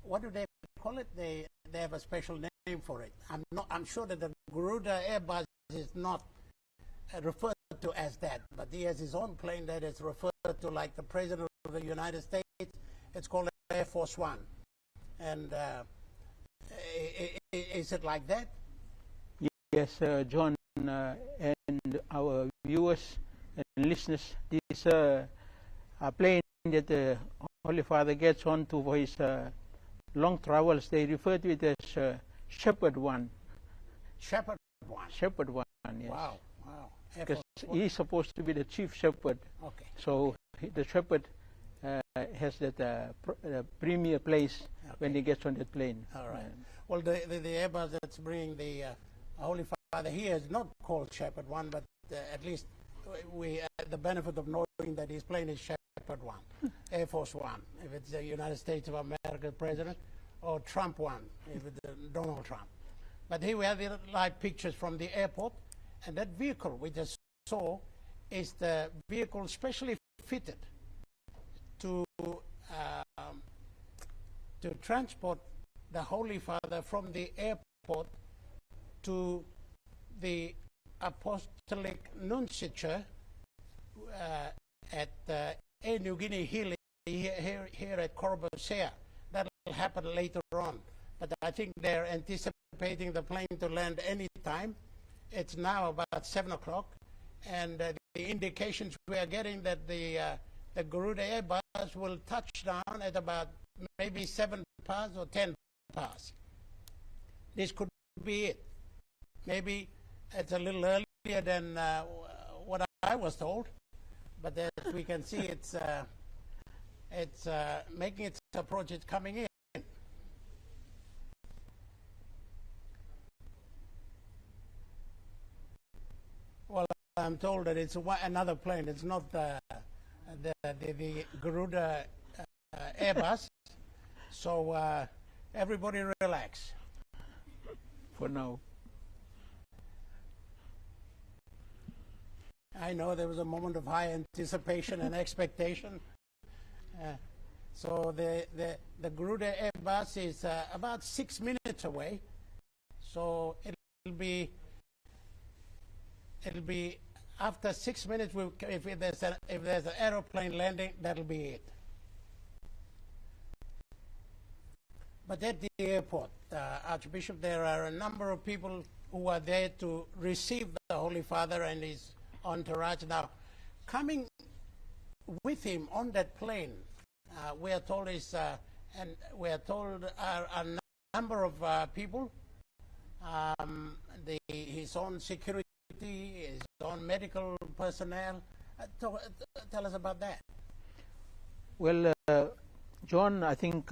what do they call it? They have a special name for it. I'm sure that the Garuda Airbus is not referred to as that, but he has his own plane that is referred to like the President of the United States. It's called Air Force One. And is it like that? Yes, John, and our viewers and listeners, this a plane that the Holy Father gets onto for his long travels, they refer to it as Shepherd One. Shepherd One? Shepherd One, yes. Wow, wow. Because he's supposed to be the chief shepherd. Okay. So the shepherd has that premier place when he gets on that plane. All right. Well, the Airbus that's bringing the Holy Father here is not called Shepherd One, but at least we the benefit of knowing that his plane is Shepherd One, Air Force One, if it's the United States of America president, or Trump One, if it's Donald Trump. But here we have the live pictures from the airport, and that vehicle we just saw is the vehicle specially fitted to transport the Holy Father from the airport to the Apostolic Nunciature at Papua New Guinea here at Corbusier. That will happen later on. But I think they're anticipating the plane to land any time. It's now about 7 o'clock, and the indications we are getting that the Garuda Airbus will touch down at about maybe 7 past or 10 past. This could be it. Maybe it's a little earlier than what I was told, but as we can see, it's making its approach. It's coming in. Well, I'm told that it's another plane. It's not the Garuda Airbus. So everybody relax. For now. I know there was a moment of high anticipation and expectation. So the Garuda Airbus is about 6 minutes away. So it'll be after 6 minutes. If there's an aeroplane landing, that'll be it. But at the airport, Archbishop, there are a number of people who are there to receive the Holy Father and his entourage. Now, coming with him on that plane, we are told are a number of people, his own security, his own medical personnel. Tell us about that. Well, John, I think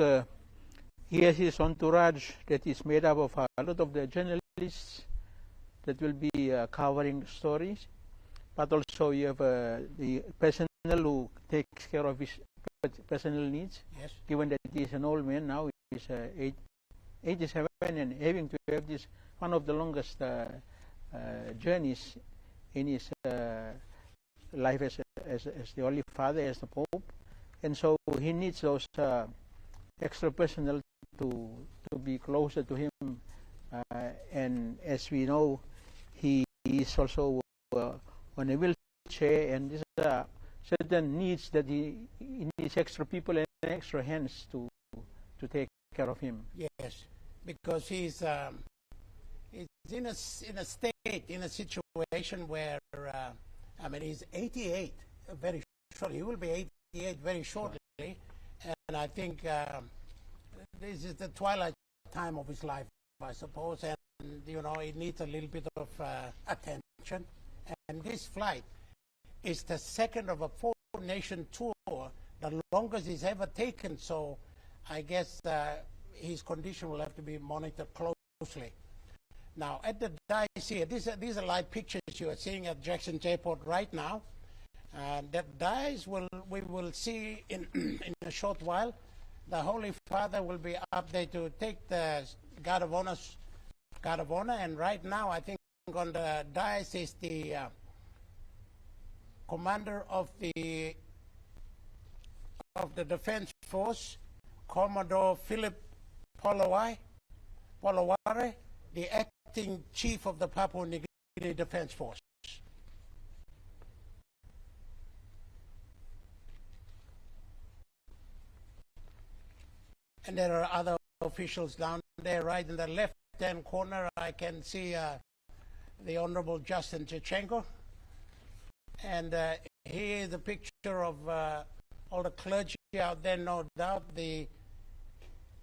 he has his entourage that is made up of a lot of the journalists that will be covering the stories, but also you have the personnel who takes care of his personal needs. Yes. Given that he is an old man now, he is 87 and having to have this one of the longest journeys in his life as the Holy Father, as the Pope, and so he needs those extra personnel to be closer to him, and as we know, he is also on a wheelchair, and these are certain needs that he needs extra people and extra hands to take care of him. Yes, because he's in a situation where I mean, he's 88 very shortly. He will be 88 very shortly, and I think this is the twilight time of his life, I suppose, and you know, he needs a little bit of attention. And this flight is the second of a 4-nation tour, the longest he's ever taken. So I guess his condition will have to be monitored closely. Now, at the dais here, these are live pictures you are seeing at Jackson's Airport right now. That dais we will see in a short while. The Holy Father will be up there to take the guard of honor, and right now I think on the dais is the commander of the Defense Force, Commodore Philip Polawai, Polaware, the acting chief of the Papua New Guinea Defense Force. And there are other officials down there, right in the left-hand corner. I can see the Honorable Justin Chechenko. And here is a picture of all the clergy out there. No doubt the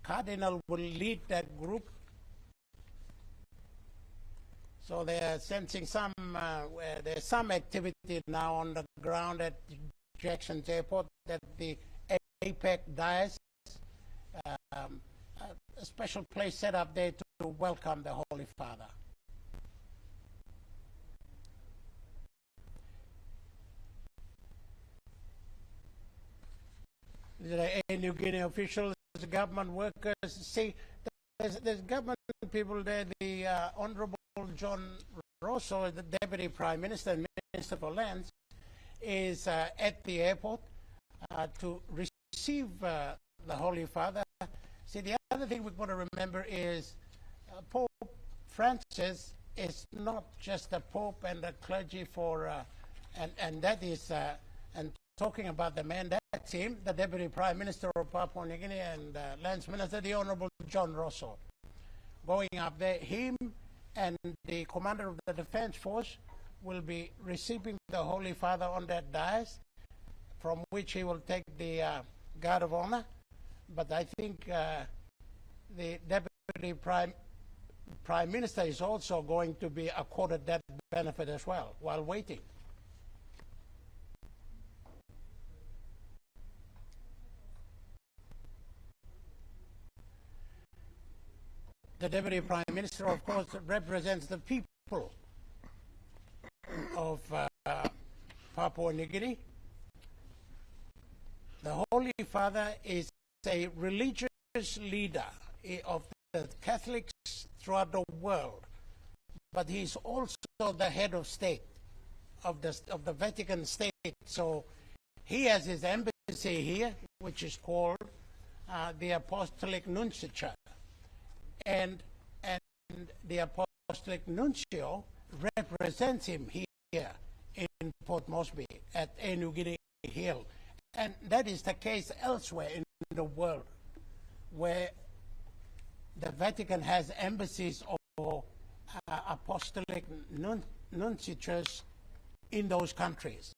Cardinal will lead that group. So they are sensing some, there's some activity now on the ground at Jackson's Airport, that the APEC diocese, a special place set up there to welcome the Holy Father. The New Guinea officials, government workers, see, there's government people there. The Honorable John Rosso, the Deputy Prime Minister and Minister for Lands, is at the airport to receive the Holy Father. See, the other thing we've got to remember is Pope Francis is not just a pope and a clergy for, and that is, and talking about the man, that's him, the Deputy Prime Minister of Papua New Guinea and Lands Minister, the Honorable John Rosso. Going up there, him and the commander of the Defense Force will be receiving the Holy Father on that dais, from which he will take the guard of honor. But I think the Deputy Prime Minister is also going to be accorded that benefit as well while waiting. The Deputy Prime Minister, of course, represents the people of Papua New Guinea. The Holy Father is a religious leader of the Catholics throughout the world, but he's also the head of state of the Vatican State. So he has his embassy here, which is called the Apostolic Nunciature. And the Apostolic Nuncio represents him here in Port Moresby at New Guinea Hill. And that is the case elsewhere in the world, where the Vatican has embassies or apostolic nunciatures in those countries.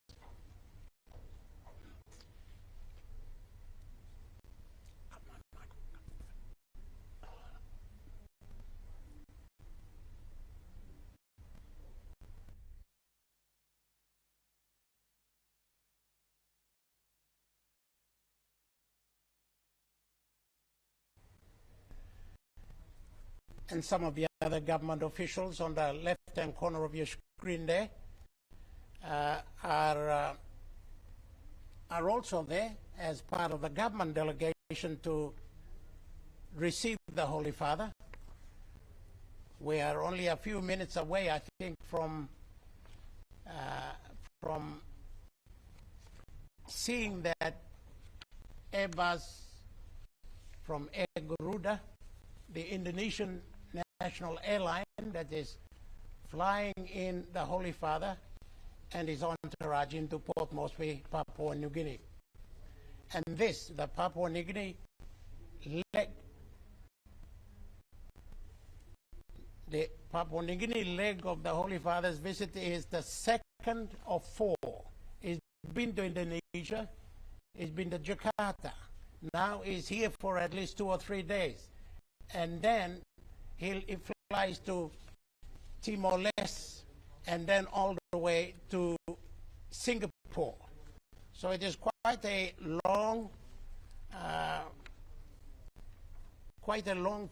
And some of the other government officials on the left-hand corner of your screen there are also there as part of the government delegation to receive the Holy Father. We are only a few minutes away, I think, from seeing that Airbus from Air Garuda, the Indonesian national airline that is flying in the Holy Father and his entourage into Port Moresby, Papua New Guinea. And this, the Papua New Guinea leg, the Papua New Guinea leg of the Holy Father's visit is the second of four. He's been to Indonesia, he's been to Jakarta, now he's here for at least 2 or 3 days. And then he flies to Timor-Leste and then all the way to Singapore. So it is quite a long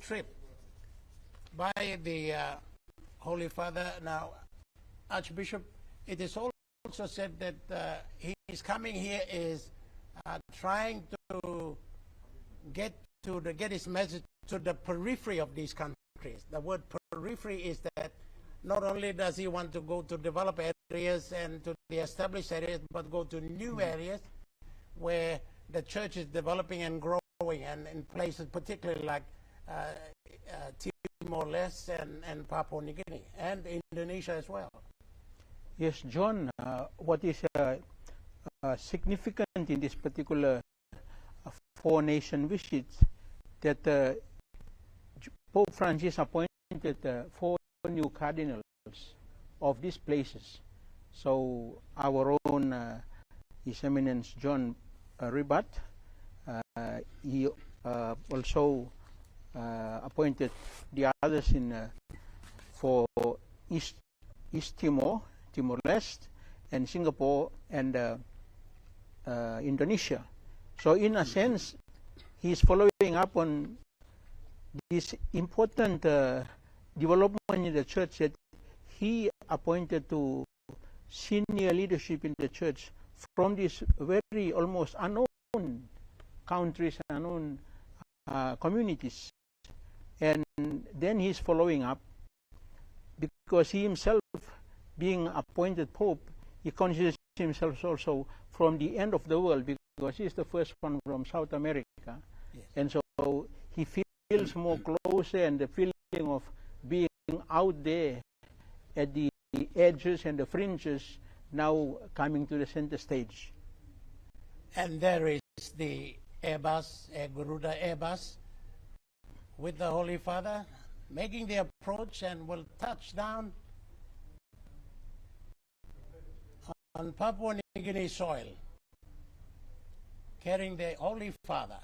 trip by the Holy Father. Now, Archbishop, it is also said that his coming here is trying to get his message to the periphery of these countries. The word periphery is that not only does he want to go to developed areas and to the established areas, but go to new areas where the church is developing and growing, and in places particularly like Timor-Leste and Papua New Guinea, and Indonesia as well. Yes, John, what is significant in this particular four-nation visit, that Pope Francis appointed 4 new cardinals of these places. So our own His Eminence John Ribat, he also appointed the others in for East Timor, Timor-Leste, and Singapore, and Indonesia. So in a sense, he is following up on this important development in the church that he appointed to senior leadership in the church from these very almost unknown countries, unknown communities. And then he's following up, because he himself, being appointed Pope, he considers himself also from the end of the world, because he's the first one from South America. Yes. And so he feels more closer, and the feeling of being out there at the edges and the fringes, now coming to the center stage. And there is the Airbus, Garuda Airbus, with the Holy Father, making the approach, and will touch down on Papua New Guinea soil, carrying the Holy Father.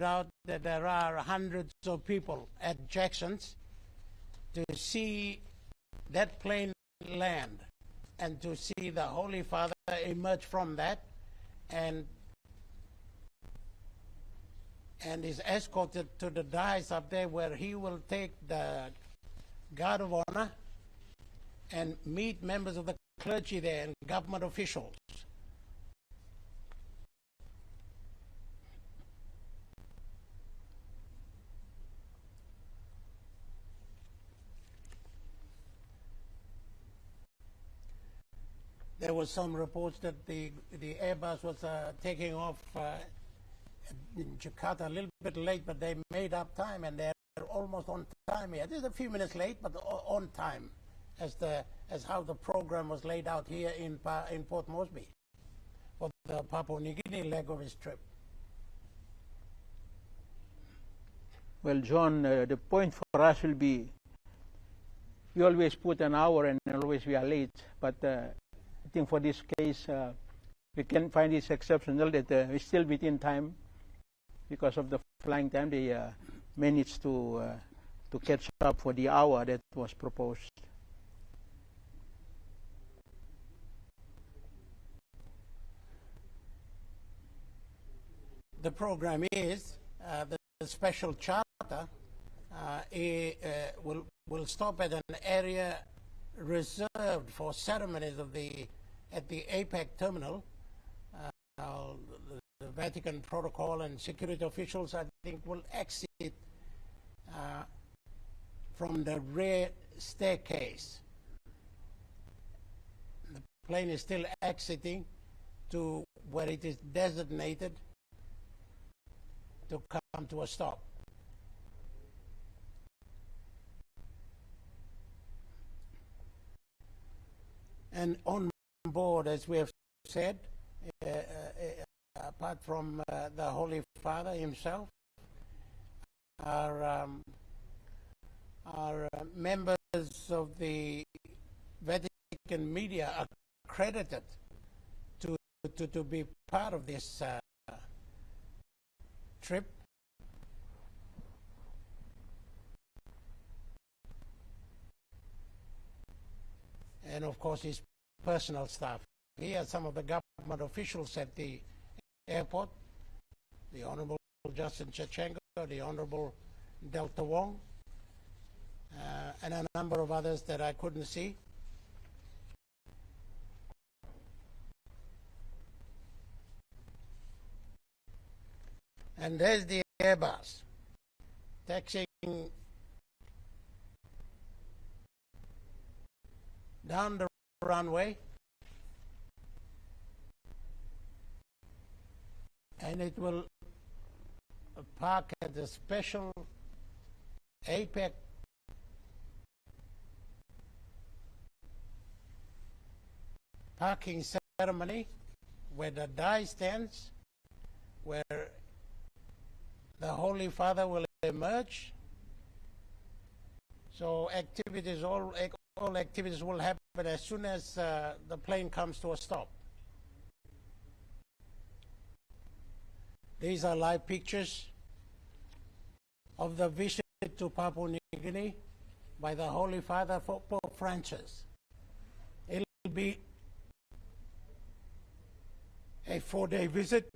Out that there are hundreds of people at Jackson's to see that plane land, and to see the Holy Father emerge from that, and is escorted to the dais up there, where he will take the guard of honor and meet members of the clergy there and government officials. There was some reports that the Airbus was taking off in Jakarta a little bit late, but they made up time, and they're almost on time here. Just a few minutes late, but on time, as how the program was laid out here in Port Moresby for the Papua New Guinea leg of his trip. Well, John, the point for us will be, we always put an hour and always we are late, but I think for this case, we can find it exceptional that we're still within time. Because of the flying time, they managed to catch up for the hour that was proposed. The program is the special charter will stop at an area reserved for ceremonies at the APEC terminal. The Vatican protocol and security officials, I think, will exit from the rear staircase. The plane is still exiting to where it is designated to come to a stop. And on board, as we have said, apart from the Holy Father himself, are members of the Vatican media accredited to be part of this trip. And of course his personal staff. He has some of the government officials at the airport, the Honorable Justin Chachenko, the Honorable Delta Wong, and a number of others that I couldn't see. And there's the Airbus. taxiing down the runway, and it will park at the special APEC parking ceremony where the die stands, where the Holy Father will emerge. So activities, all activities will happen as soon as the plane comes to a stop. These are live pictures of the visit to Papua New Guinea by the Holy Father for Pope Francis. It will be a 4-day visit.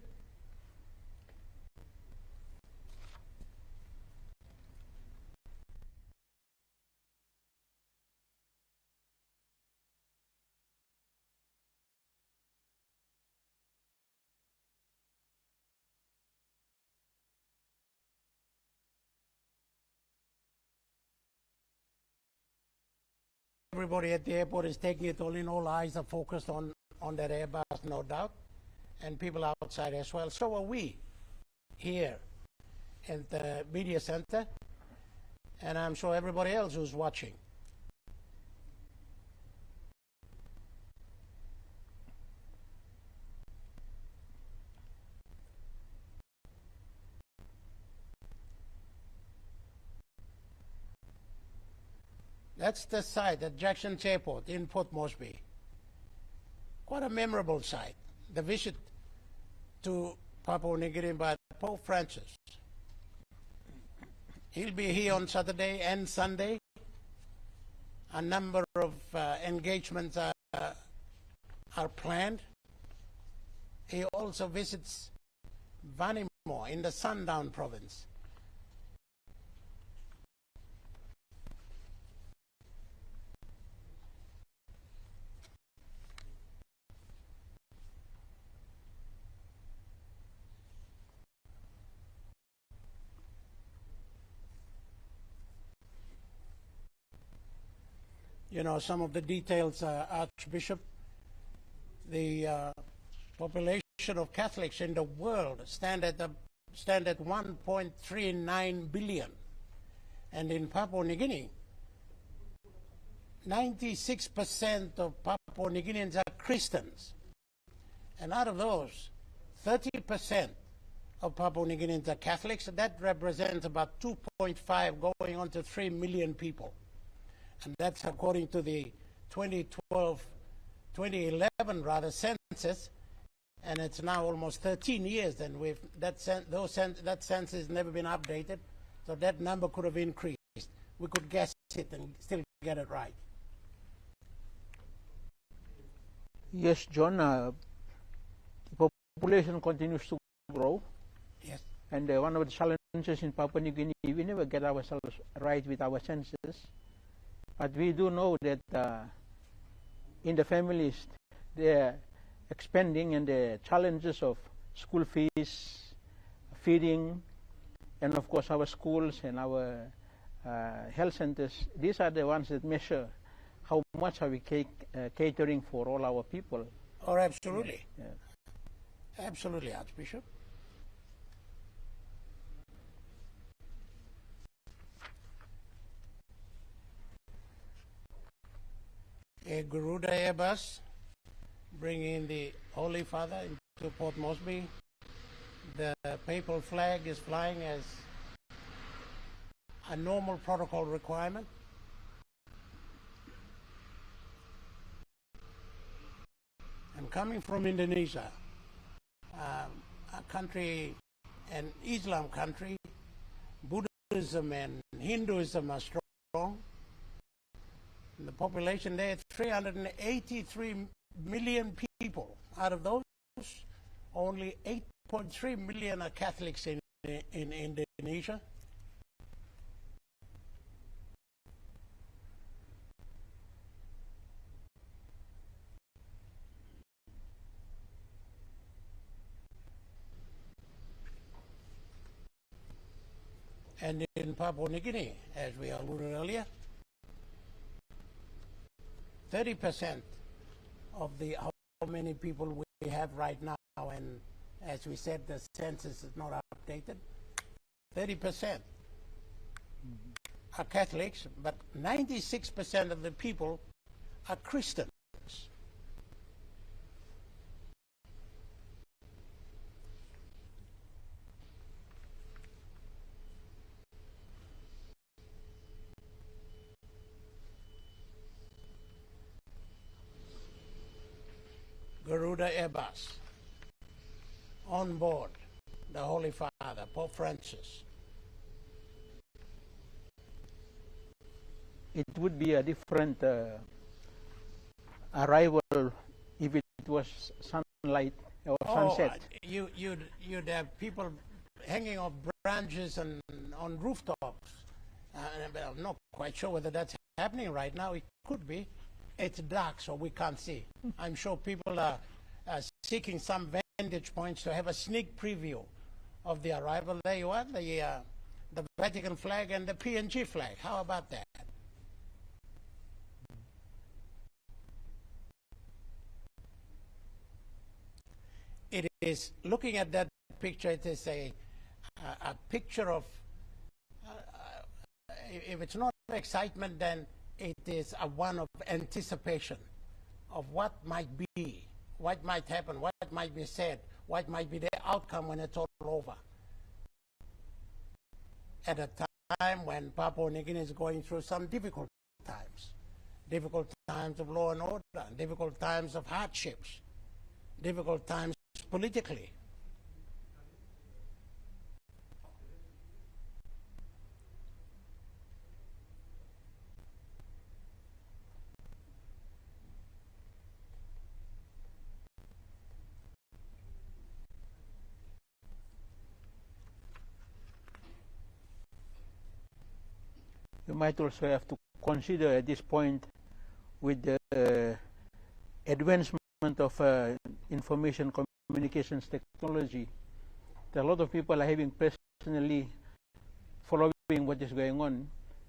Everybody at the airport is taking it all in. All eyes are focused on that Airbus, no doubt, and people outside as well. So are we here at the media center, and I'm sure everybody else who's watching. That's the site at Jackson's Airport in Port Moresby. Quite a memorable site. The visit to Papua New Guinea by Pope Francis. He'll be here on Saturday and Sunday. A number of engagements are planned. He also visits Vanimo in the Sundown province. You know, some of the details, Archbishop, the population of Catholics in the world stand at 1.39 billion. And in Papua New Guinea, 96% of Papua New Guineans are Christians. And out of those, 30% of Papua New Guineans are Catholics. That represents about 2.5 going on to 3 million people. And that's according to the 2011 census, and it's now almost 13 years, and that census has never been updated, so that number could have increased. We could guess it and still get it right. Yes, John, the population continues to grow. Yes. And one of the challenges in Papua New Guinea, we never get ourselves right with our census. But we do know that in the families, they're expanding, and the challenges of school fees, feeding, and of course our schools and our health centers, these are the ones that measure how much are we catering for all our people. Oh, absolutely. Yeah. Absolutely, Archbishop. A Garuda Airbus bringing the Holy Father into Port Moresby. The papal flag is flying as a normal protocol requirement. And coming from Indonesia, a country, an Islam country, Buddhism and Hinduism are strong. And the population there, 383 million people. Out of those, only 8.3 million are Catholics in Indonesia. And in Papua New Guinea, as we alluded earlier, 30% of the how many people we have right now, and as we said, the census is not updated, 30% are Catholics, but 96% of the people are Christians. Garuda Airbus, on board the Holy Father, Pope Francis. It would be a different arrival if it was sunlight or sunset. You'd have people hanging off branches and on rooftops. I'm not quite sure whether that's happening right now. It could be. It's dark, so we can't see. I'm sure people are seeking some vantage points to have a sneak preview of the arrival. There you are, the Vatican flag and the PNG flag. How about that? It is, looking at that picture, it is a picture of, if it's not excitement, then it is a one of anticipation of what might be, what might happen, what might be said, what might be the outcome when it's all over. At a time when Papua New Guinea is going through some difficult times of law and order, difficult times of hardships, difficult times politically. You might also have to consider at this point, with the advancement of information communications technology, that a lot of people are having personally following what is going on,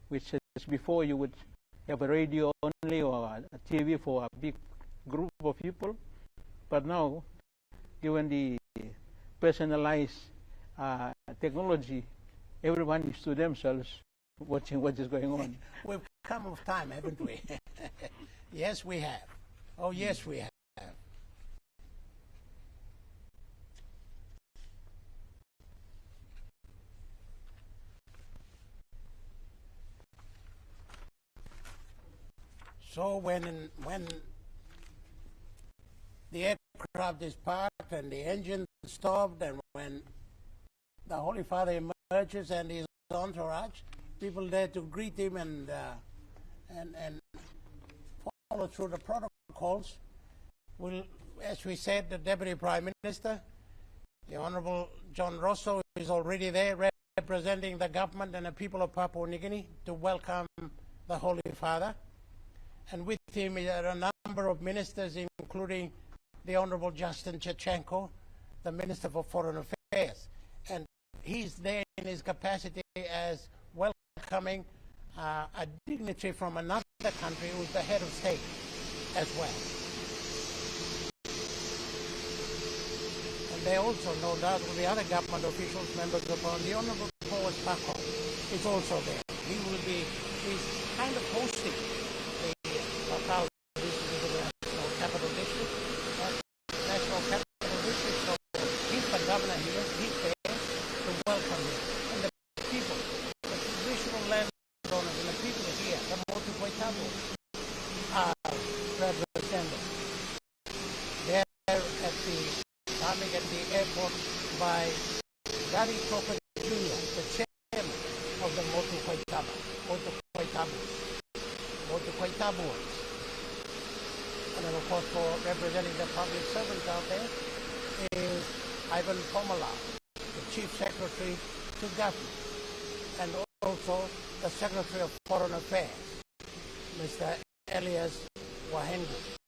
which is before you would have a radio only or a TV for a big group of people. But now, given the personalized technology, everyone is to themselves watching what is going on. We've come of time, haven't we? Yes, we have. Oh, yes, we have. So when the aircraft is parked and the engine stopped, and when the Holy Father emerges and his entourage, people there to greet him and follow through the protocols. Will, as we said, the Deputy Prime Minister, the Honourable John Rosso, is already there representing the government and the people of Papua New Guinea to welcome the Holy Father. And with him are a number of ministers, including the Honourable Justin Chechenko, the Minister for Foreign Affairs. And he's there in his capacity as welcoming a dignitary from another country who's the head of state as well. And they also, no doubt, will be other government officials, members of Parliament. The Honourable Paul Spako is also there. He's kind of hosting the Papua National Capital District. National Capital District, so he's the governor here, he's there to welcome him. And the people, the traditional landowners and the people here, the Motu Koitabu, are represented. They're at the airport by Gary Crocker Jr., the chairman of the Motu Koitabuans. And then, of course, for representing the public servants out there is Ivan Pomala, the Chief Secretary to Government, and also the Secretary of Foreign Affairs, Mr. Elias Wahengu.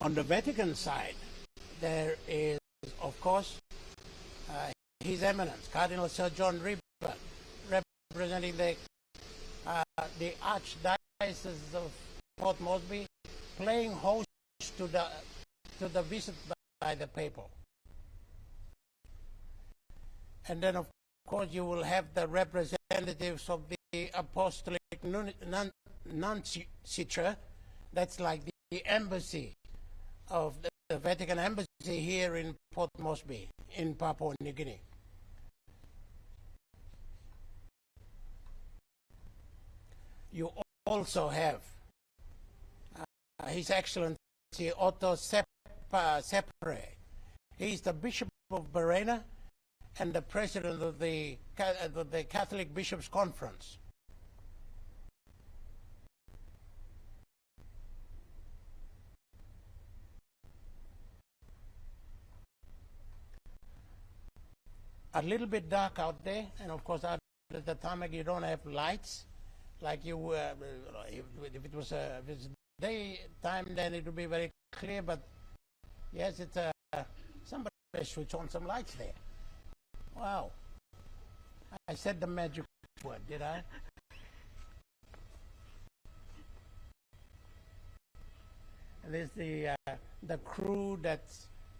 On the Vatican side, there is, of course, His Eminence, Cardinal Sir John Ribert, representing the Archdiocese of Port Moresby, playing host to the visit by the Papal. And then, of course, you will have the representatives of the Apostolic Nunciature. That's like the embassy of the Vatican Embassy here in Port Moresby, in Papua New Guinea. You also have His Excellency Otto Sepre. He's the Bishop of Barena and the President of the Catholic Bishops' Conference. A little bit dark out there, and of course, at the tarmac you don't have lights like you. If it was daytime, then it would be very clear. But yes, it's somebody switch on some lights there. Wow! I said the magic word, did I? And there's the crew that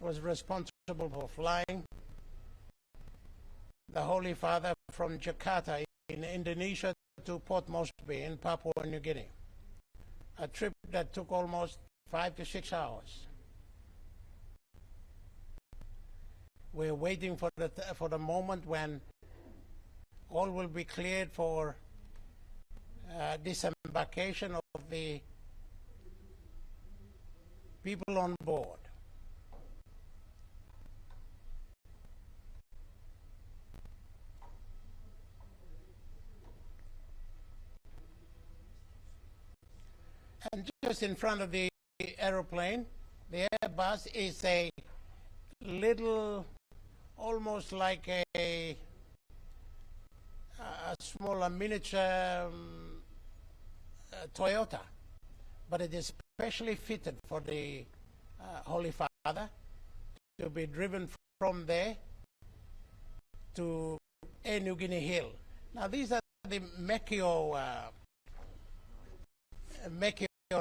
was responsible for flying the Holy Father from Jakarta in Indonesia to Port Moresby in Papua New Guinea. A trip that took almost 5 to 6 hours. We're waiting for the moment when all will be cleared for disembarkation of the people on board. And just in front of the aeroplane, the Airbus is a little, almost like a smaller miniature Toyota, but it is specially fitted for the Holy Father to be driven from there to New Guinea Hill. Now these are the Mekio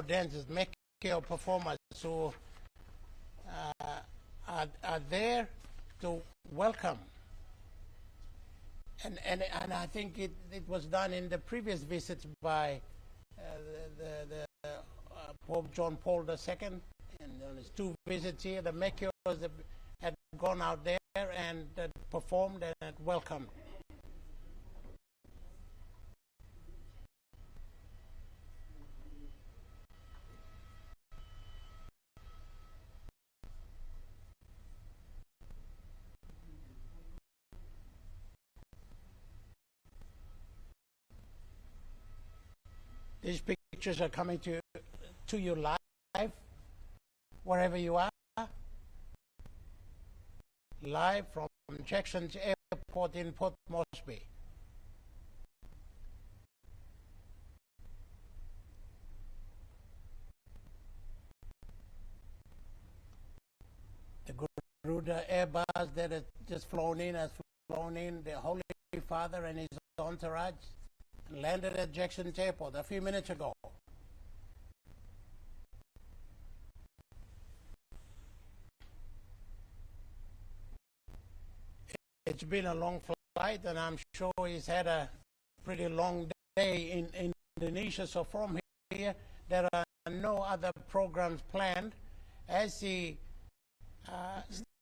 dancers, Mekio performers who are there to welcome. And I think it was done in the previous visits by the Pope John Paul II, and on his 2 visits here, the Mekios had gone out there and performed and welcomed. These pictures are coming to you live, wherever you are, live from Jackson's Airport in Port Moresby. The Garuda Airbus that has just flown in has flown in, the Holy Father and his entourage, and landed at Jackson's Airport a few minutes ago. It's been a long flight, and I'm sure he's had a pretty long day in Indonesia. So from here, there are no other programs planned. As he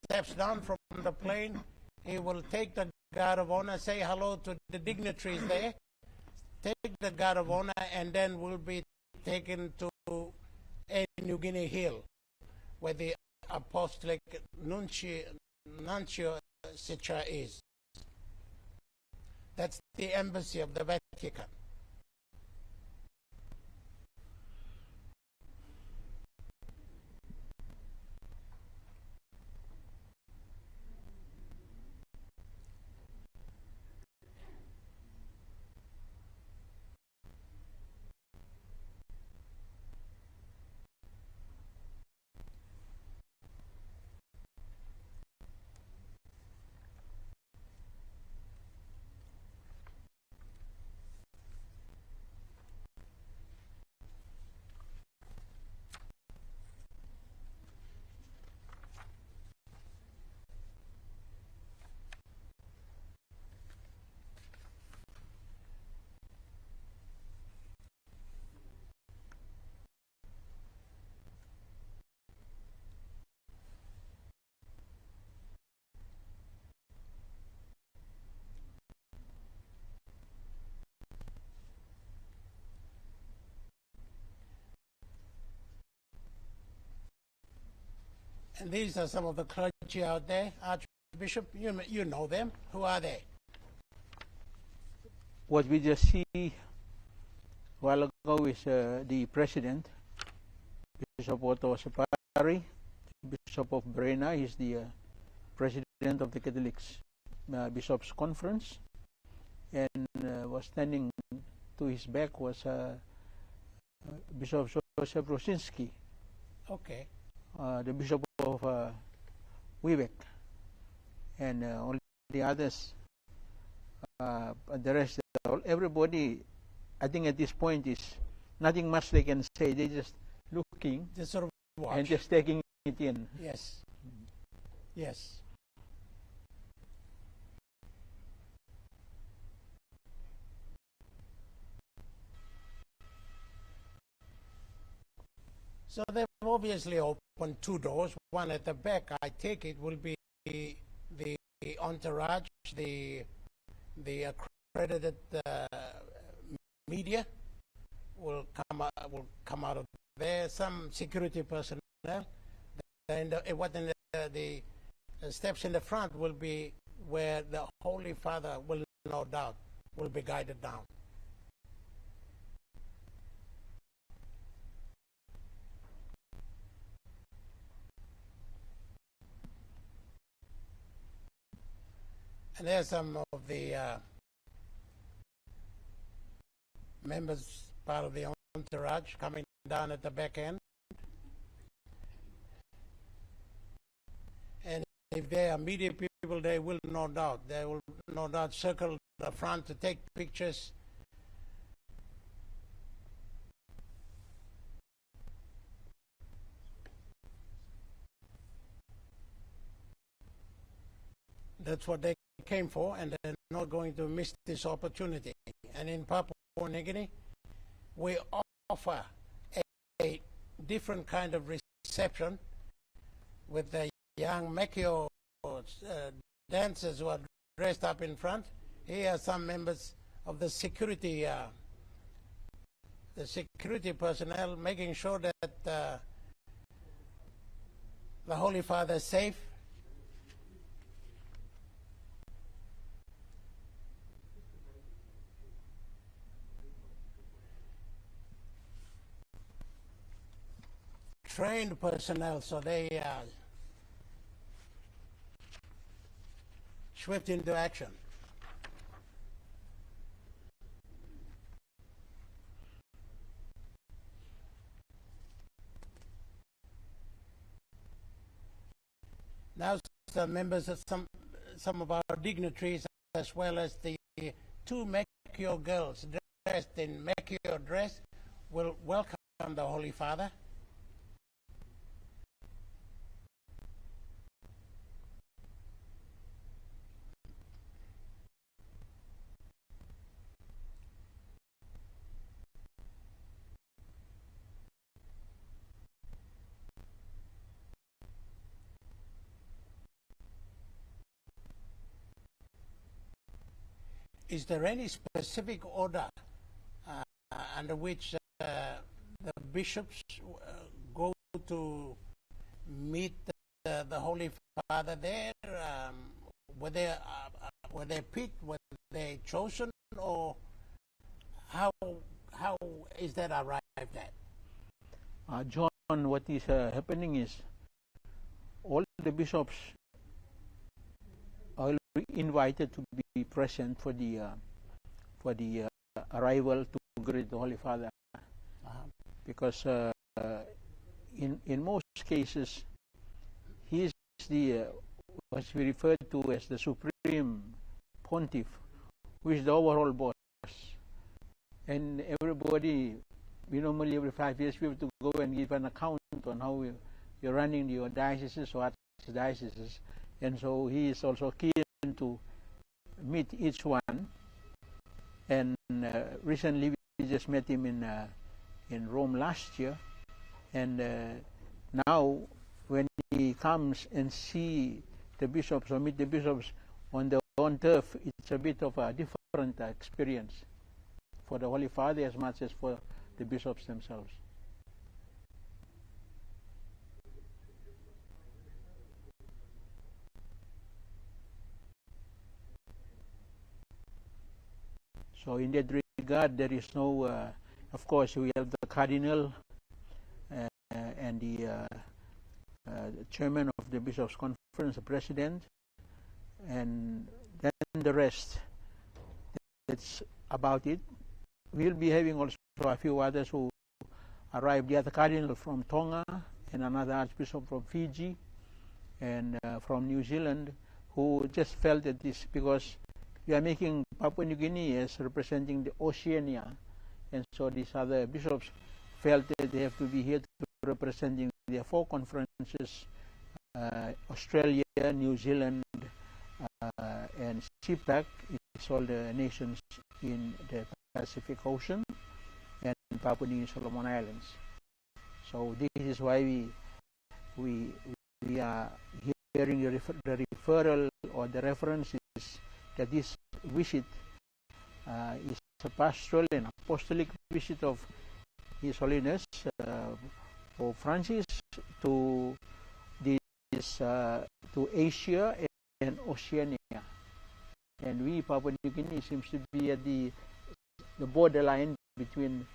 steps down from the plane, he will take the guard of honor, say hello to the dignitaries there, take the guard of honor, and then will be taken to New Guinea Hill, where the Apostolic Nunciature is. That's the embassy of the Vatican. And these are some of the clergy out there. Archbishop, you know them. Who are they? What we just see a while ago is the president, Bishop Otto Sapari, Bishop of Brena. He's the president of the Catholic Bishops' Conference, and was standing to his back was Bishop Joseph Rosinski, Okay. the Bishop of Wiebeck, and all the others. The rest, everybody, I think at this point is nothing much they can say. They're just looking Just sort of watch. and just taking it in. Yes. Yes. So they've obviously opened two doors. One at the back, I take it, will be the entourage, the accredited media will come out of there. Some security personnel. And the steps in the front will be where the Holy Father will, no doubt, will be guided down. And there's some of the members, part of the entourage, coming down at the back end. And if they are media people, they will no doubt circle the front to take pictures. That's what they came for, and they're not going to miss this opportunity. And in Papua New Guinea, we offer a different kind of reception with the young Mekio dancers who are dressed up in front. Here are some members of the security personnel making sure that the Holy Father is safe. Trained personnel, so they swift into action. Now, some members of some of our dignitaries, as well as the two Mekio girls dressed in Mekio dress, will welcome the Holy Father. Is there any specific order under which the bishops go to meet the Holy Father there? Were they picked? Were they chosen? Or how is that arrived at? John, what is happening is all the bishops are invited to be present for the arrival to greet the Holy Father, because in most cases he is what we refer to as the supreme pontiff, who is the overall boss, and everybody, normally every 5 years we have to go and give an account on how you're running your dioceses or archdioceses, and so he is also keen to meet each one. And recently we just met him in Rome last year, and now when he comes and see the bishops or meet the bishops on their own turf, it's a bit of a different experience for the Holy Father as much as for the bishops themselves. So in that regard, there is no, of course, we have the Cardinal and the chairman of the Bishops' Conference, the president, and then the rest. That's about it. We'll be having also a few others who arrived. The other Cardinal from Tonga and another Archbishop from Fiji and from New Zealand, who just felt that this, because we are making Papua New Guinea as representing the Oceania, and so these other bishops felt that they have to be here to representing their four conferences, Australia, New Zealand, and CPAC, is all the nations in the Pacific Ocean, and Papua New Guinea, Solomon Islands. So this is why we are hearing the referral or the reference is that this visit is a pastoral and apostolic visit of His Holiness Pope Francis to this to Asia and Oceania, and we, Papua New Guinea, seems to be at the borderline between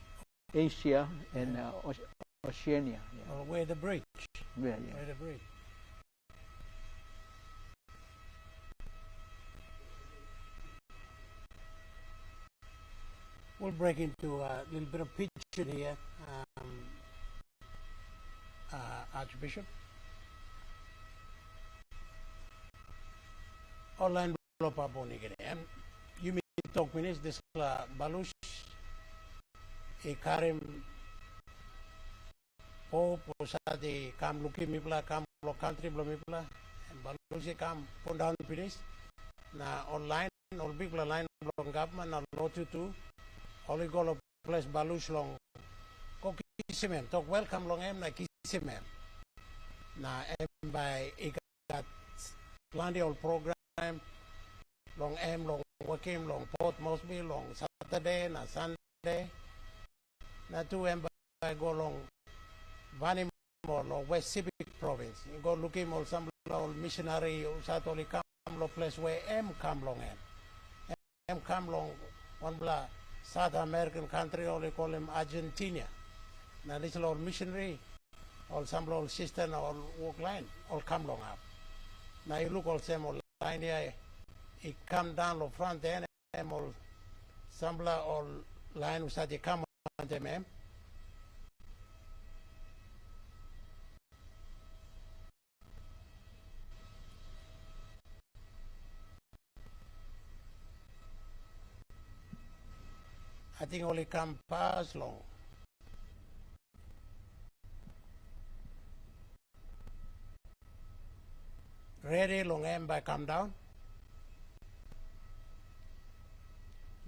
Asia and Oceania. Yeah. Or where the bridge. Where the bridge. We'll break into a little bit of picture here, Archbishop. Online Papua New Guinea. You may talk minutes this Balush, a Karim Pope, Osadi, Kam Luki Mipla, Kam Lo Country Blomipla, and Balushi Kam Pon down Pinis. Na online, all people line long government, na lotu too. All go to place Balush long. Go kisimem, talk welcome long em na kisimem. Na em by got plenty of program. Long em long working long Port Moresby long Saturday na Sunday na 2 em by go long Vanimo long West Civic Province. You go looking all some missionary usatoli come long place where em come long em come long one blah South American country only call him Argentina. Na little old missionary all some old sister all walk line all come long up. Now you look all same all line here. He come down the front end and all sambla all line usat he come on them em. I think only come pass long. Ready long em by come down.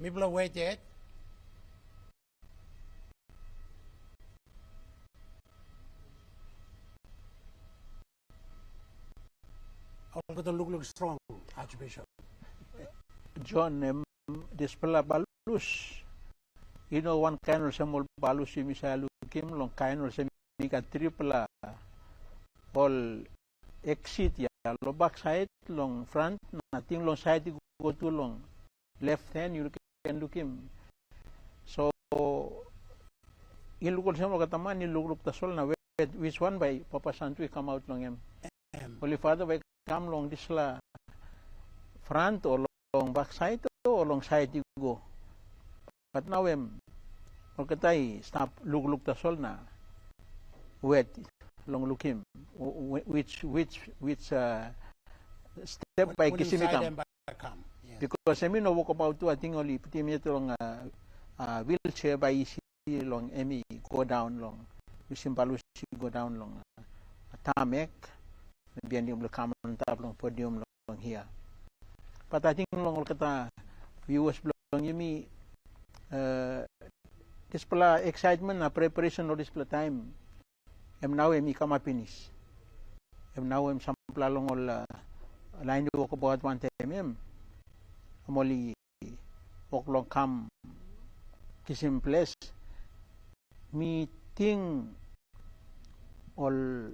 Mibla wait yet. I'll go to look strong, Archbishop. John Dispela Balus. You know, one kind of some Balus Misalu Kim long kind of some tripla all exit ya lo back side long front nothing long side go to long left hand you can look him. So in look some kataman in look the sol na which one by Papa Santo come out long him. Holy Father by come long this la front or long back side or long side you go. But now or katay stop look the sol na wet long look him which step by kisimikam. Yes. Because I mean, walk about to I think only 50 minutes long wheelchair by easy long Emmy go down long. We simply go down long tarmac. Maybe you will come on top long podium long here. But I think long kata viewers long you me this pala excitement na preparation of this pala time. Now Emmy come up finish. Now some long all line walk about 1 mm. Amoli walk long come kisim place meeting all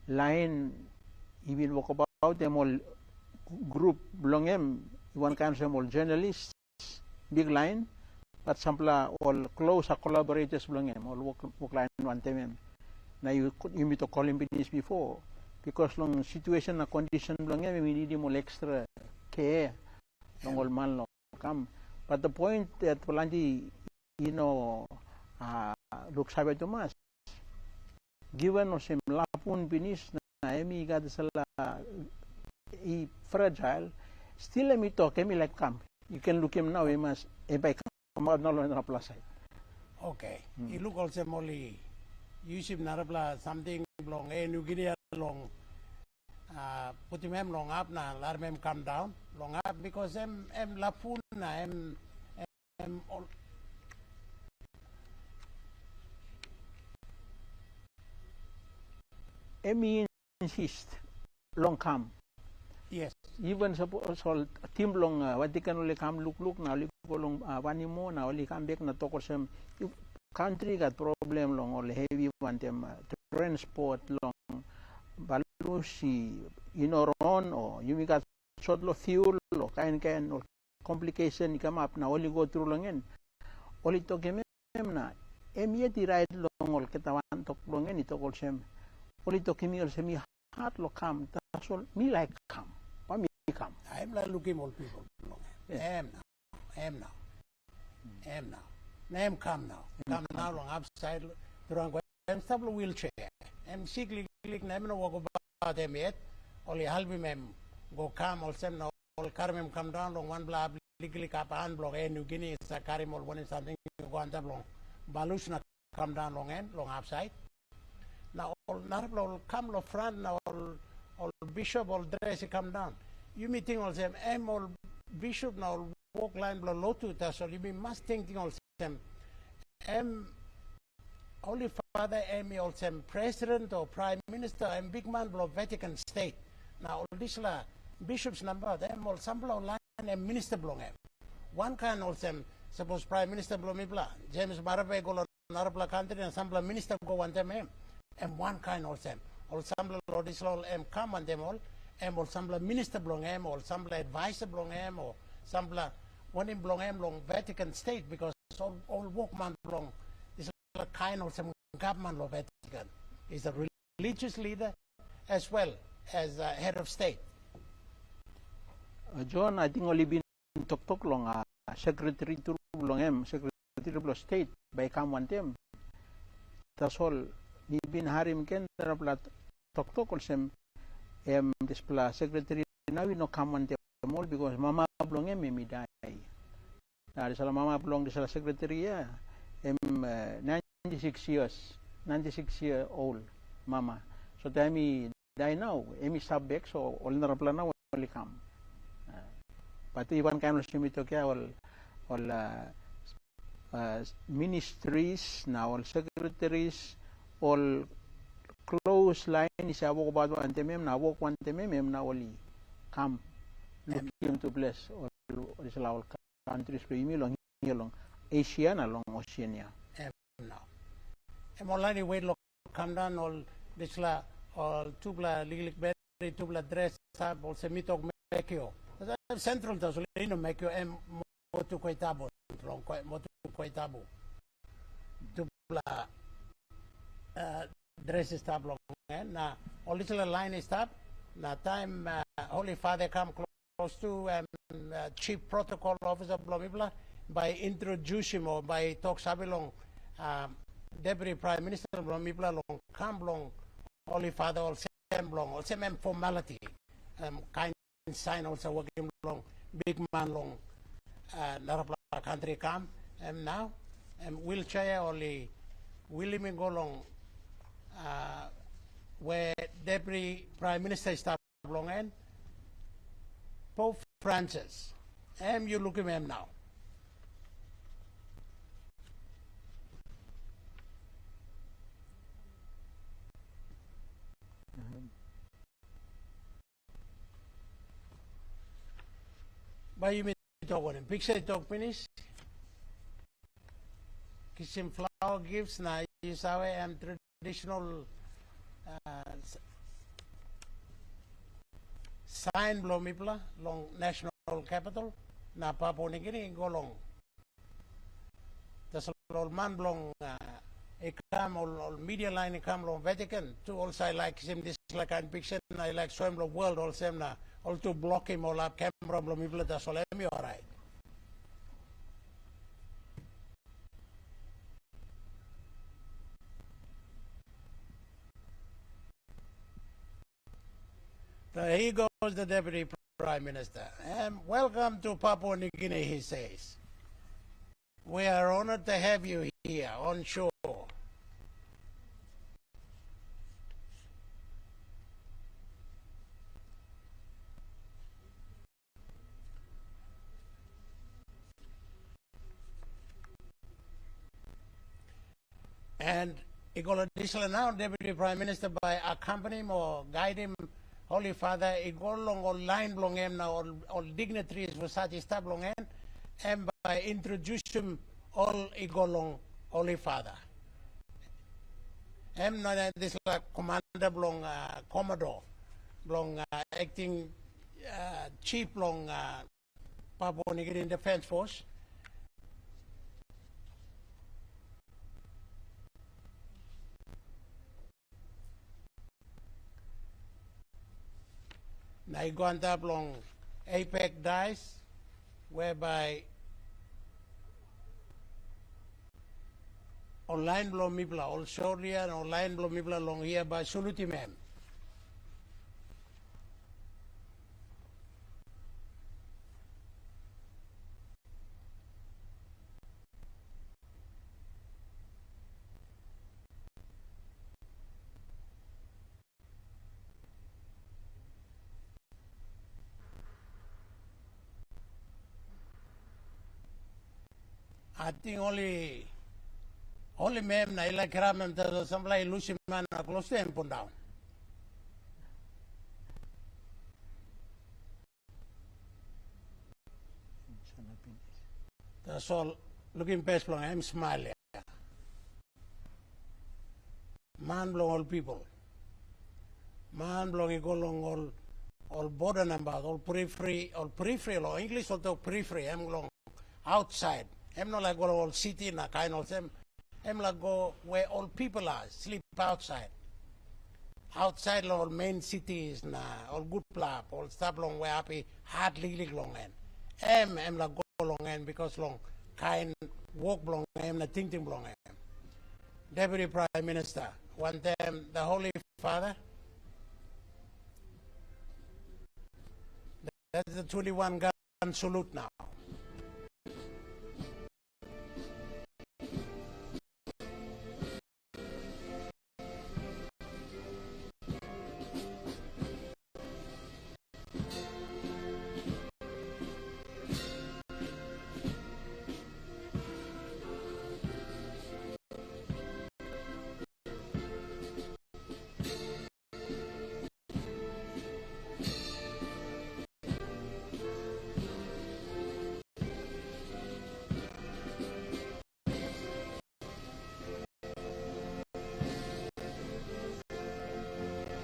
line even walk about them all group long em one kind of all journalists big line, but sampla all close collaborators belong em, all work line one time. Now you need to call him this before, because long situation na condition belong em, we need more extra care, long all man long come. But the point that Palandi, you know, looks sabi to mas, given or some lapun binis na emi got sala fragile, still emi talk emi like come. You can look him now, he must by come out no longer plus side. Okay. You look also molly Yusuf Narabla something long New Guinea long put him long up na let him come down long up because em lapun na em emi insist long come. Yes. Even suppose all team long what they can only come look now look long one more now only come back na talk some country got problem long all heavy one them transport long balusi you know run or you got short of fuel or kind or complication come up now only go through long in only talk him na emi ride long all ketawan talk long in it all sem only talk him all semi hard lo come that's all me like come. Come. I'm not looking all people. Yes. Am now. Name come now. Come now long upside durang ko. I'm stable wheelchair. I'm sick name no walk about them yet. Only help him go come all sem now. All carry come down long one blah click up and block New Guinea is a carry more one something go on long. Balus na come down long end long upside. Now all narrow come lo front now all bishop all dress come down. You meeting all them all bishop now walk line blow low to that so you be must thinking all them Holy Father all them president or prime minister big man blow Vatican state now all this la bishops number them all some blow line minister blow one kind all them suppose prime minister blow me blah James Marape go another country and some minister go one them one kind all them all some blow this all come on them all or some minister belong or some advisor belong or some one in belong long Vatican state because all workman belong is a kind of some government of Vatican is a religious leader as well as head of state. John, I think only been talk long secretary to belong secretary of state by come one time. That's all. Ni bin harim ken daraplat talk all this plus secretary now we no come on the mall because mama belong me die. Now this mama belong this secretary 96 year old mama. So time me die now. Emi sub back so all na plan now only come. But even kind of simito kaya all ministries now all secretaries all close line is a walk about one temem na walk one temem na only come looking to bless all Islam countries to long Asia na long Oceania. Now, only wait look come down all this la all tubla legal berry tubla dress up all semito mekyo. Central to solino mekyo motu koitabo long motu koitabo tubla dress is stop long na all little line is stop na time Holy Father come close to chief protocol officer blah by introduce him or by talk sabilong deputy prime minister blah long come long Holy Father all same long all same formality kind sign also working long big man long narapla country come now wheelchair only William go long where Deputy Prime Minister is long and Pope Francis. You look at him now. But you may talk on him. Picture talk finish. Kiss him flower gifts now. You saw traditional sign blow mipla long national capital na Papua New Guinea go long ol manblong ikam ol media line ikam long Vatican to also I like him this like an picture I like so him world all same na all to block him all up camera lo mi blada so let me all right. So here goes the Deputy Prime Minister. Welcome to Papua New Guinea, he says. We are honored to have you here on shore. And Igolo now Deputy Prime Minister by accompany him or guide him, Holy Father, Igolong or line blong him now all dignitaries for such step long and by introduce him all Igolong Holy Father. I'm not this like commander blong commodore blong acting chief blong Papua New Guinea Defense Force. Naiguanta blong APEC dies, whereby online blong mibla all Soria and online blong mibla long here by Suluti mem. I think only mem na ila kiramem ta samlai lusi man na close to pun down. That's all looking best long I'm smiling. Man blong all people. Man blong igolong all border number, all periphery or English or periphery, I'm long outside. I'm not like go all city na kind of them. I'm like go where all people are, sleep outside. Outside all main cities na all good plap, all stuff long where happy hardly long end. I'm like go long end because long kind walk long end na ting long end. Deputy Prime Minister, one time the Holy Father. That's the 21 gun salute now.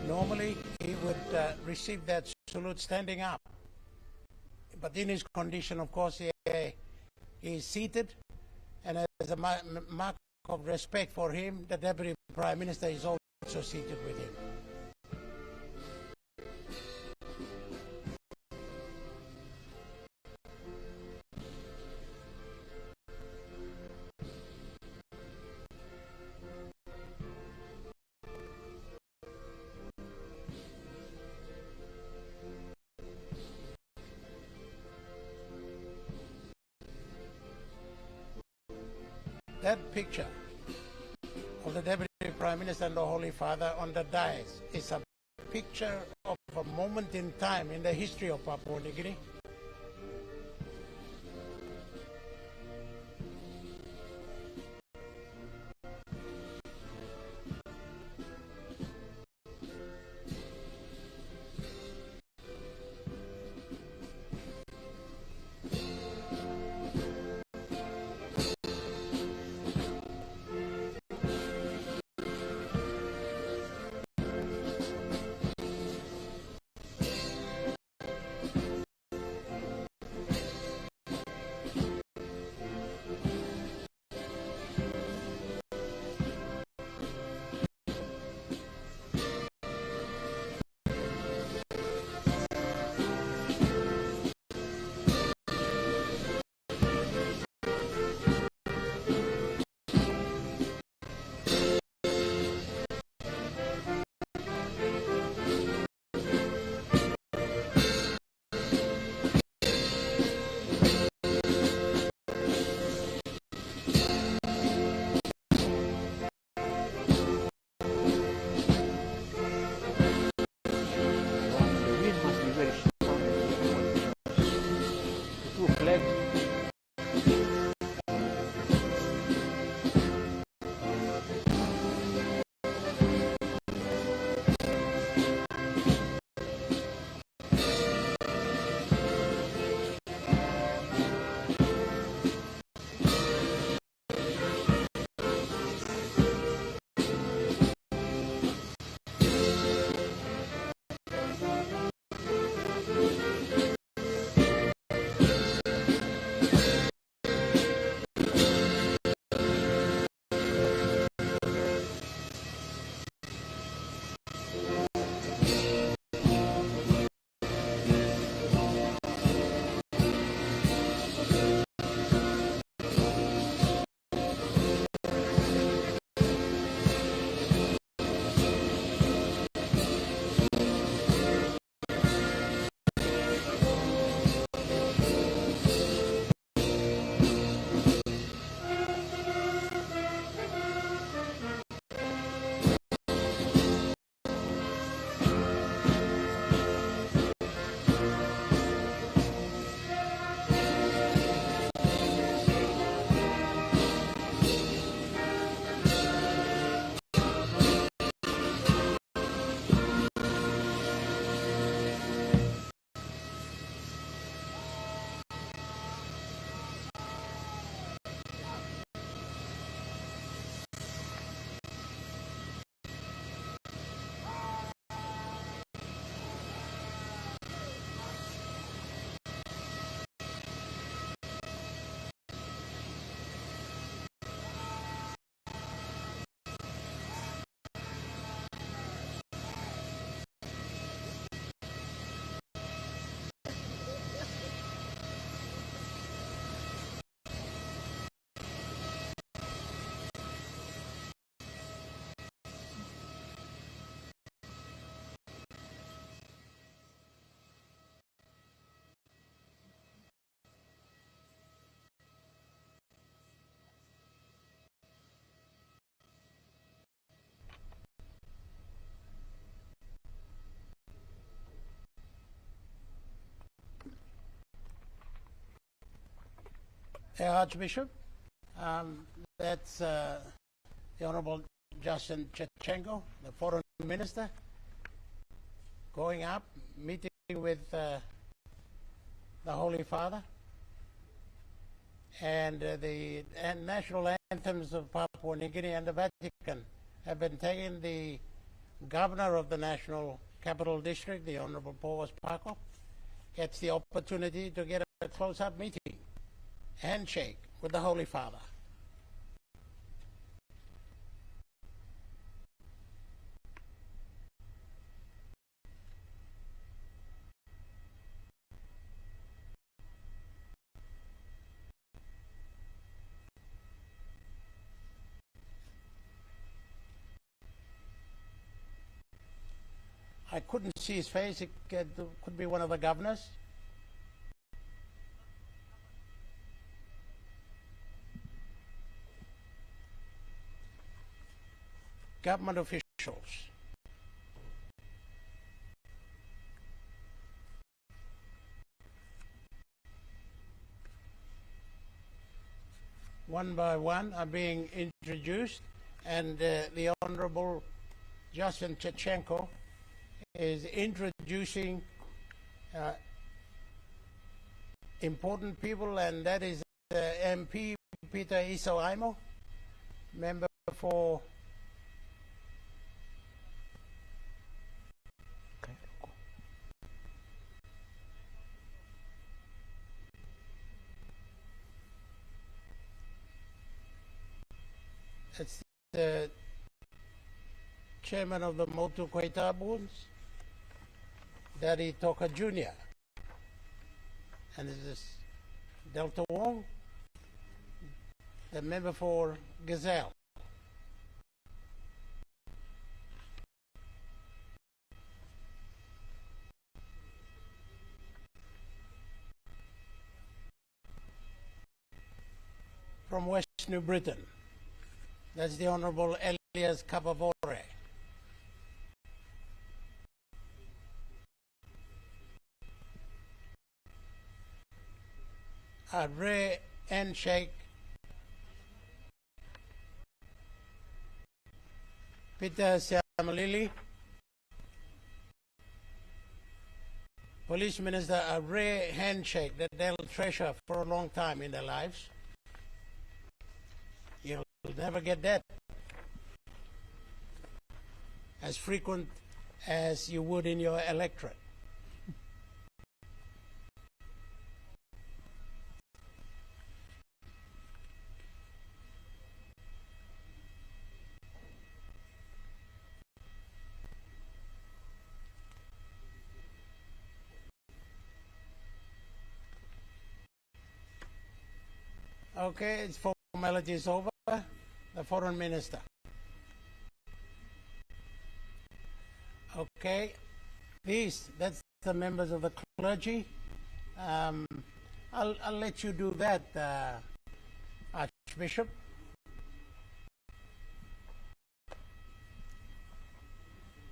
Normally, he would receive that salute standing up. But in his condition, of course, he is seated. And as a mark of respect for him, the Deputy Prime Minister is also seated with him. That picture of the Deputy Prime Minister and the Holy Father on the dais is a picture of a moment in time in the history of Papua New Guinea. the Archbishop. That's the Honorable Justin Chechenko, the Foreign Minister, going up, meeting with the Holy Father. And the national anthems of Papua New Guinea and the Vatican have been taken. The governor of the National Capital District, the Honorable Paul Paco, gets the opportunity to get a close-up meeting, handshake with the Holy Father. I couldn't see his face. It could be one of the governors. Government officials. One by one are being introduced, and the Honorable Justin Chechenko is introducing important people, and that is MP Peter Isoaimo, member for it's the chairman of the Motu Koita Boons, Daddy Toka Jr. And this is Delta Wong, the member for Gazelle. From West New Britain, that's the Honorable Elias Kabavore. A rare handshake. Peter Siamalili, Police Minister, a rare handshake that they'll treasure for a long time in their lives. You'll never get that as frequent as you would in your electorate. Okay, its formality is over. The Foreign Minister. Okay, that's the members of the clergy. I'll let you do that, Archbishop.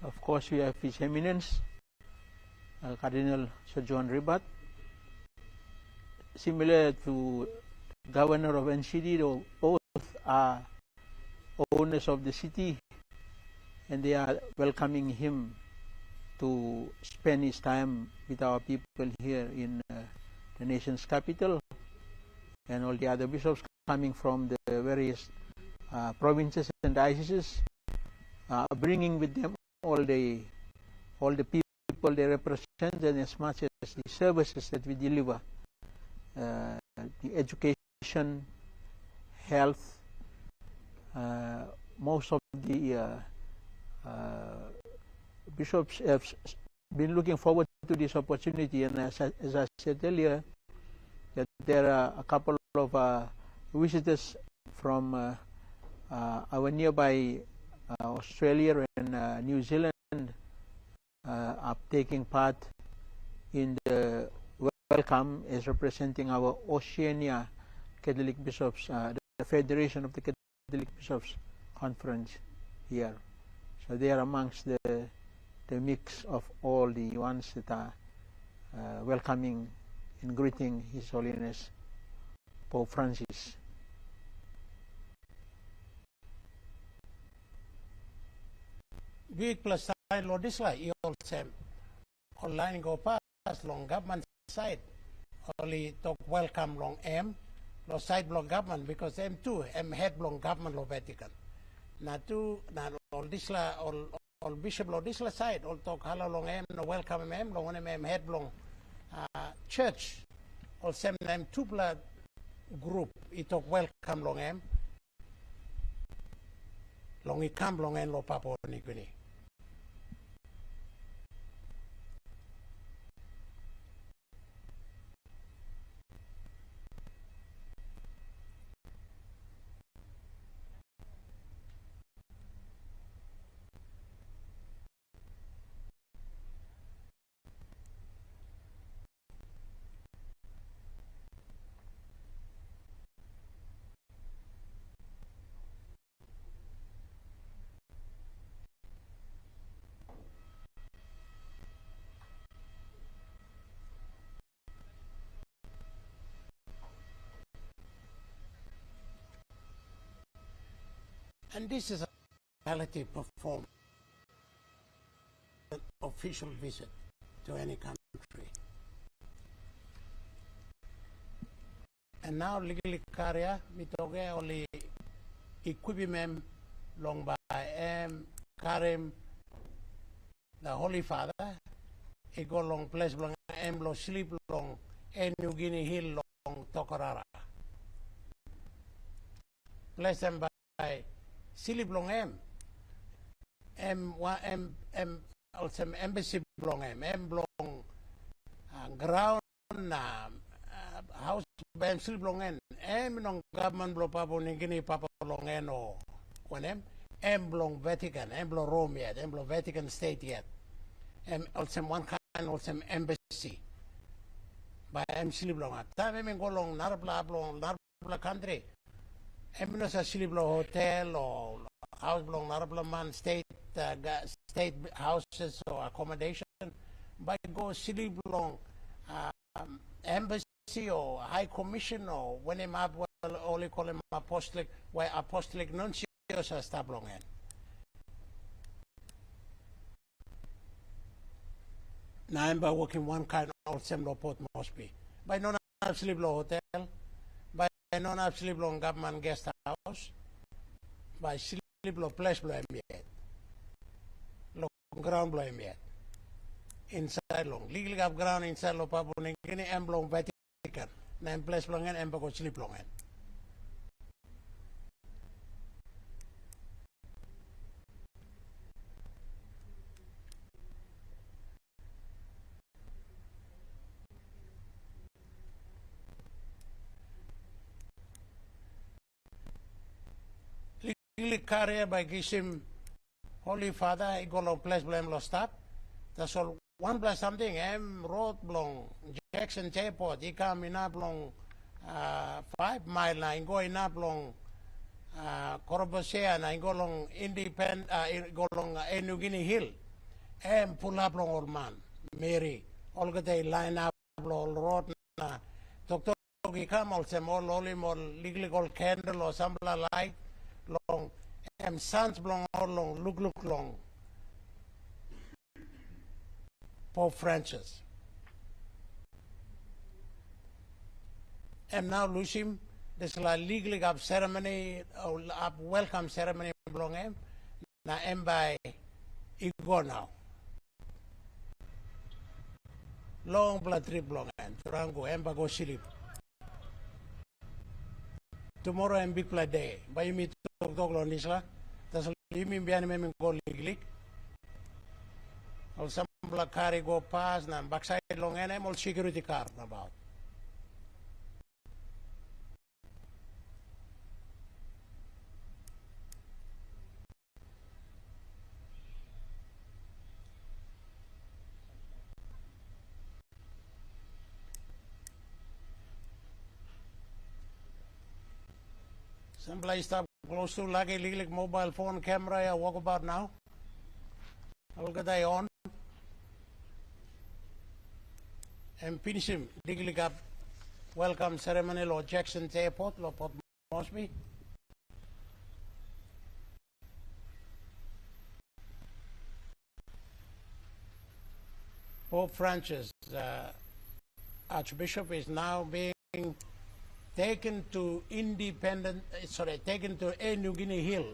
Of course, we have His Eminence, Cardinal Sir John Ribat. Similar to Governor of NCD, both are owners of the city, and they are welcoming him to spend his time with our people here in the nation's capital, and all the other bishops coming from the various provinces and dioceses, bringing with them all the people they represent, and as much as the services that we deliver, the education, health. Most of the bishops have been looking forward to this opportunity, and as I said earlier, that there are a couple of visitors from our nearby Australia and New Zealand are taking part in the welcome as representing our Oceania Catholic Bishops, the Federation of the Catholic Bishops Conference here. So they are amongst the mix of all the ones that are welcoming and greeting His Holiness Pope Francis. Big plus side lo this like you all same online go past long government side only talk welcome long M lo side long government because M2 M head long government lo Vatican na tu na all this la all bishop lo this la side all talk hello long M no welcome M long M head long church all same name two blood group it talk welcome long M long it come long en lo Papua New Guinea. And this is a reality performed official visit to any country. And now legally carrier mitoge only equipment long by Karim the Holy Father he go long place long lo sleep long New Guinea Hill long Tokorara. Place them by Silip long also embassy long M long ground house by Silip long M long government blo Papua New Guinea Papua long o when M long Vatican M long Rome yet M long Vatican State yet also one kind also embassy by M Silip long time go long Narabla country no sa siliblo hotel or house belong Narablaman state houses or accommodation by go siliblo embassy or high commission or when him up only call him apostolic where apostolic nuncios are stablong en. Now I'm by working one kind of semlo Port Moresby by non siliblo hotel by non sleep long government guest house by sleep long place blow yet long ground blow yet inside long legally have ground inside lo Papua New Guinea and long Vatican nine place long and go sleep long en. Carrier by Gishim Holy Father, I go long place blame lo stop. That's all one plus something road long Jackson Airport, he come in up long 5 mile line, go in up long Corobosea and I go long independent go long New Guinea Hill and pull up long old man, Mary, all the day line up long road Doctor he come also more legally gold candle or some light long sons belong all long look long Pope Francis and now lose him this la legally up ceremony up welcome ceremony belong him now by go now long blood trip belong him Turango go sleep tomorrow and big play day by me talk on this la that's me bian me go legally all some black car go past na backside long and all security car about some place stop close to like illegal mobile phone camera I walk about now. I'll get that on and finish him legally up welcome ceremony, Lord Jackson's Airport, Lord Port Moresby. Pope Francis, Archbishop, is now being taken to taken to Papua New Guinea Hill.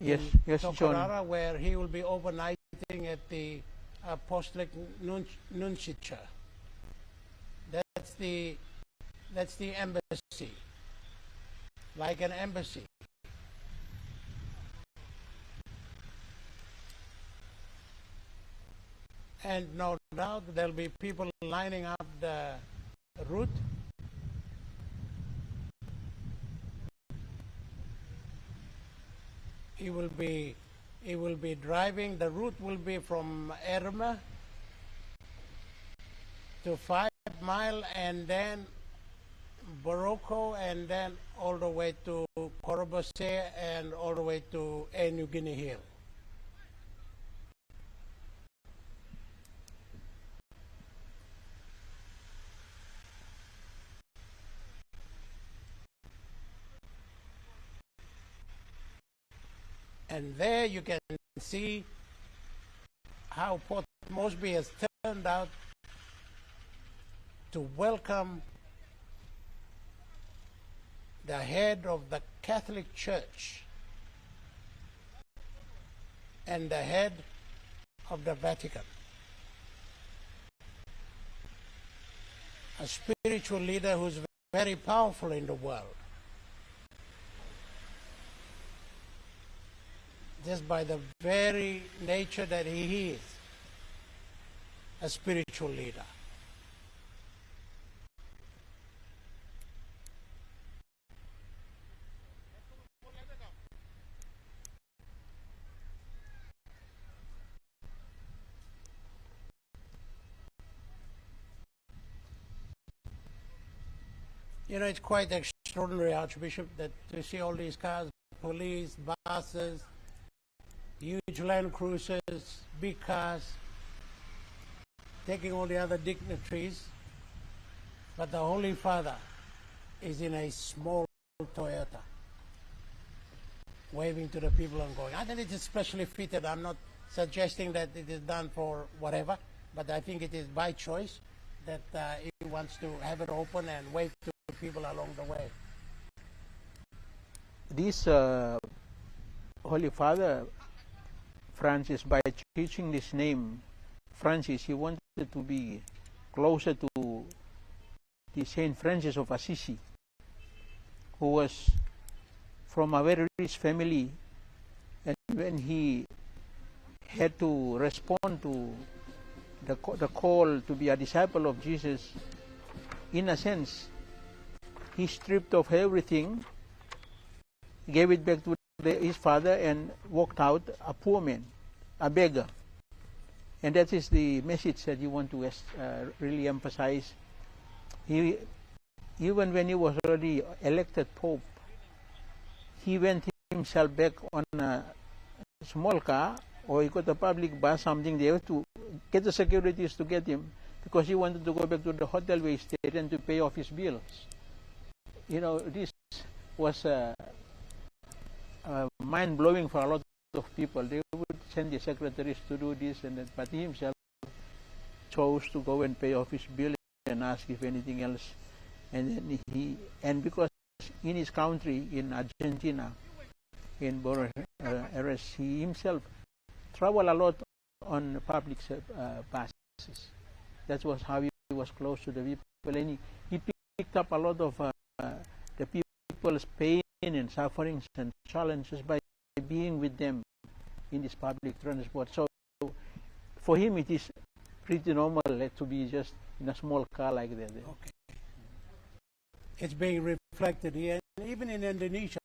Yes, yes, John. Tokorara, where he will be overnighting at the Apostolic Nunciature. That's the embassy, like an embassy. And no doubt there'll be people lining up the route. He will be driving. The route will be from Erma to 5 Mile, and then Boroko, and then all the way to Korobose, and all the way to Papua New Guinea Hill. And there you can see how Port Moresby has turned out to welcome the head of the Catholic Church and the head of the Vatican. A spiritual leader who's very powerful in the world, just by the very nature that he is, a spiritual leader. You know, it's quite extraordinary, Archbishop, that to see all these cars, police, buses, huge Land Cruisers, big cars, taking all the other dignitaries, but the Holy Father is in a small Toyota, waving to the people and going. I think it is specially fitted. I'm not suggesting that it is done for whatever, but I think it is by choice that he wants to have it open and wave to people along the way. This Holy Father Francis, by teaching this name Francis, he wanted to be closer to the Saint Francis of Assisi, who was from a very rich family, and when he had to respond to the call to be a disciple of Jesus, in a sense, he stripped off everything, gave it back to his father, and walked out a poor man, a beggar. And that is the message that you want to really emphasize. He, even when he was already elected Pope, he went himself back on a small car, or he got a public bus, something there, to get the securities to get him, because he wanted to go back to the hotel where he stayed and to pay off his bills. You know, this was mind-blowing for a lot of people. They would send the secretaries to do this and that, but he himself chose to go and pay off his bill and ask if anything else. And then because in his country, in Argentina, in Buenos Aires, he himself traveled a lot on public buses. That was how he was close to the people, and he picked up a lot of the people's pain and sufferings and challenges by being with them in this public transport. So for him it is pretty normal to be just in a small car like that. Okay. It's being reflected here, and even in Indonesia,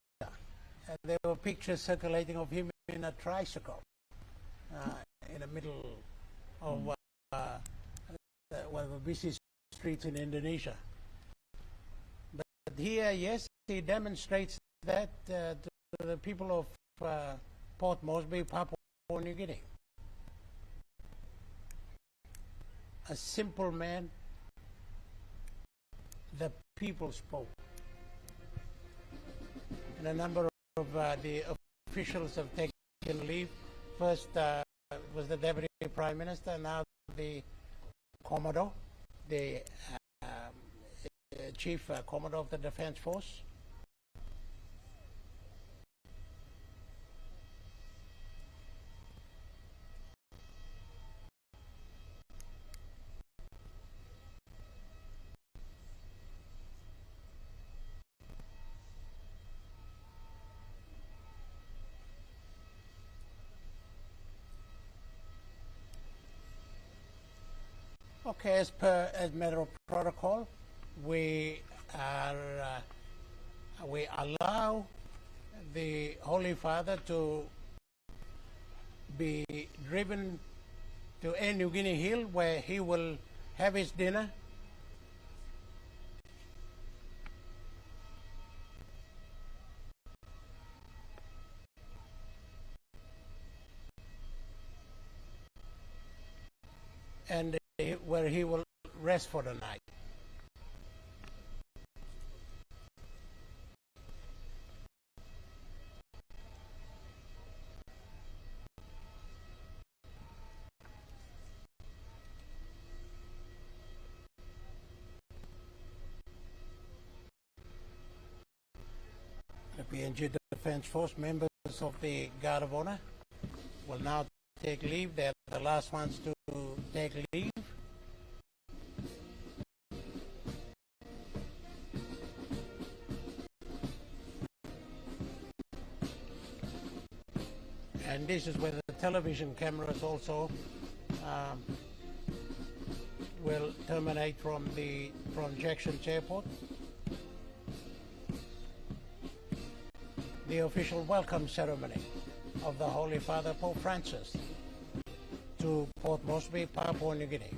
there were pictures circulating of him in a tricycle in the middle of one of the busy streets in Indonesia. But here, yes, he demonstrates that to the people of Port Moresby, Papua New Guinea. a simple man. The people spoke. And a number of the officials have taken leave. First was the Deputy Prime Minister, now the Commodore, the Chief Commodore of the Defence Force. Okay, as matter of protocol, we allow the Holy Father to be driven to Papua New Guinea Hill, where he will have his dinner. And where he will rest for the night. The PNG Defence Force members of the Guard of Honor will now take leave. They're the last ones to take leave. And this is where the television cameras also will terminate from Jackson Airport. The official welcome ceremony of the Holy Father Pope Francis to Port Moresby, Papua New Guinea.